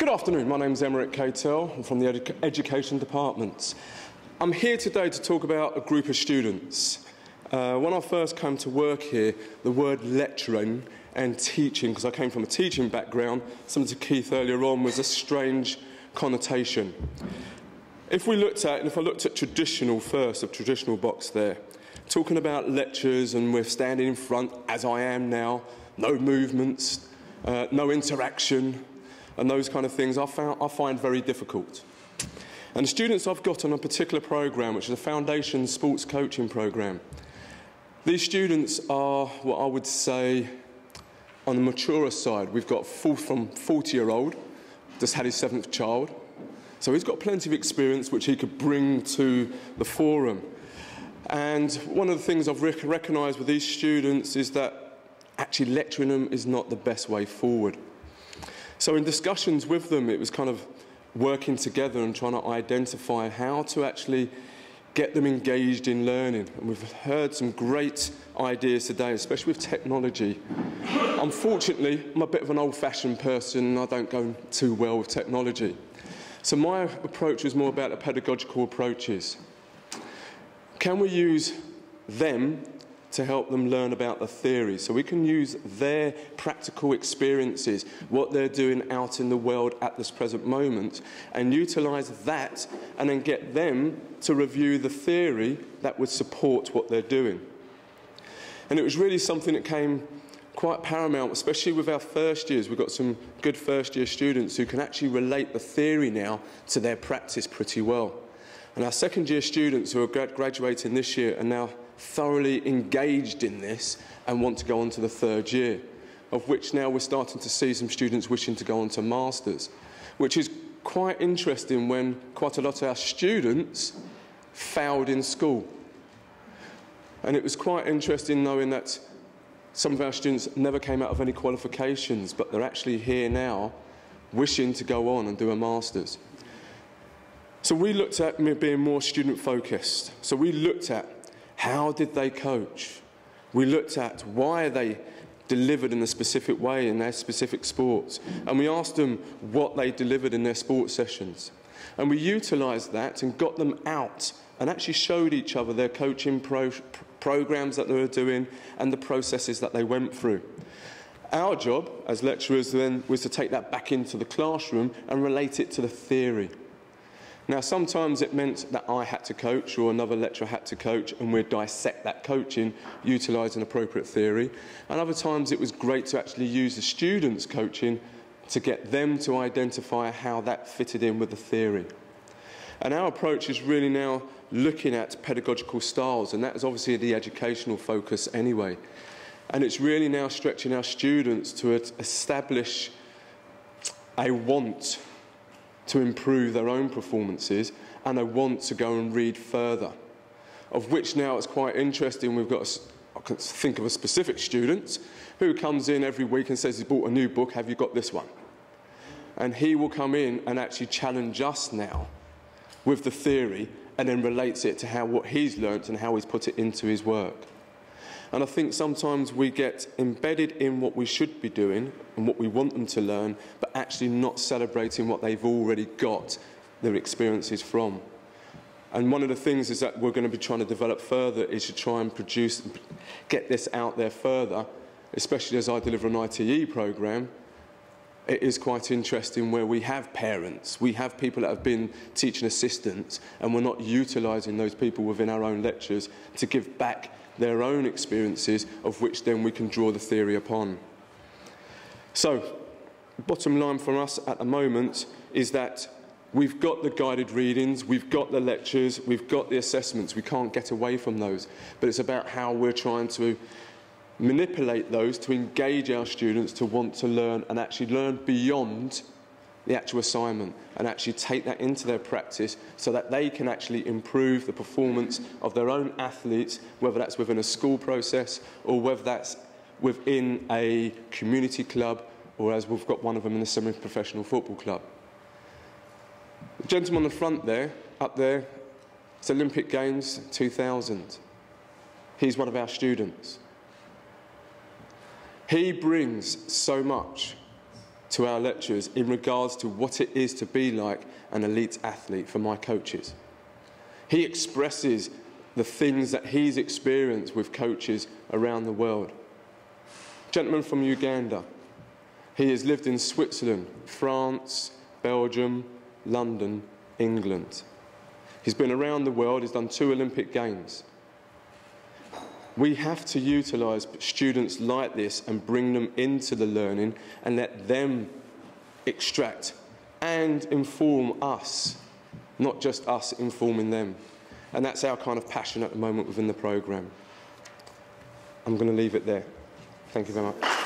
Good afternoon, my name is Emerick Kaitell. I'm from the Education Department. I'm here today to talk about a group of students. When I first came to work here, the word lecturing and teaching, because I came from a teaching background, something to Keith earlier on, was a strange connotation. If I looked at traditional first, a traditional box there, talking about lectures and we're standing in front, as I am now, no movements, no interaction, and those kind of things I find very difficult. And the students I've got on a particular programme, which is a foundation sports coaching programme, these students are what I would say on the maturer side. We've got from 40-year-old, just had his 7th child, so he's got plenty of experience which he could bring to the forum. And one of the things I've recognised with these students is that actually lecturing them is not the best way forward. So in discussions with them, it was kind of working together and trying to identify how to actually get them engaged in learning. And we've heard some great ideas today, especially with technology. Unfortunately, I'm a bit of an old-fashioned person and I don't go too well with technology. So my approach was more about the pedagogical approaches. Can we use them to help them learn about the theory? So we can use their practical experiences, what they're doing out in the world at this present moment, and utilise that and then get them to review the theory that would support what they're doing. And it was really something that came quite paramount, especially with our first years. We've got some good first-year students who can actually relate the theory now to their practice pretty well. And our second-year students who are graduating this year are now thoroughly engaged in this and want to go on to the 3rd year, of which now we're starting to see some students wishing to go on to masters, which is quite interesting when quite a lot of our students failed in school. And it was quite interesting knowing that some of our students never came out of any qualifications, but they're actually here now wishing to go on and do a masters. So we looked at being more student focused. So we looked at how did they coach? We looked at why they delivered in a specific way in their specific sports. And we asked them what they delivered in their sports sessions. And we utilised that and got them out and actually showed each other their coaching programmes that they were doing and the processes that they went through. Our job as lecturers then was to take that back into the classroom and relate it to the theory. Now, sometimes it meant that I had to coach or another lecturer had to coach and we'd dissect that coaching, utilising appropriate theory. And other times it was great to actually use the students' coaching to get them to identify how that fitted in with the theory. And our approach is really now looking at pedagogical styles, and that is obviously the educational focus anyway. And it's really now stretching our students to establish a want to improve their own performances and a want to go and read further. Of which now it's quite interesting, we've got, I can think of a specific student who comes in every week and says he's bought a new book, have you got this one? And he will come in and actually challenge us now with the theory and then relates it to what he's learnt and how he's put it into his work. And I think sometimes we get embedded in what we should be doing and what we want them to learn, but actually not celebrating what they've already got their experiences from. And one of the things is that we're going to be trying to develop further is to try and get this out there further, especially as I deliver an ITE programme. It is quite interesting where we have parents, we have people that have been teaching assistants, and we're not utilising those people within our own lectures to give back their own experiences, of which then we can draw the theory upon. So, bottom line for us at the moment is that we've got the guided readings, we've got the lectures, we've got the assessments, we can't get away from those, but it's about how we're trying to manipulate those to engage our students to want to learn and actually learn beyond the actual assignment and actually take that into their practice so that they can actually improve the performance of their own athletes, whether that's within a school process or whether that's within a community club or as we've got one of them in a semi-professional football club. The gentleman on the front there, up there, it's Olympic Games 2000. He's one of our students. He brings so much to our lecturers in regards to what it is to be like an elite athlete for my coaches. He expresses the things that he's experienced with coaches around the world. Gentleman from Uganda. He has lived in Switzerland, France, Belgium, London, England. He's been around the world, he's done 2 Olympic Games. We have to utilise students like this and bring them into the learning and let them extract and inform us, not just us informing them. And that's our kind of passion at the moment within the programme. I'm going to leave it there. Thank you very much.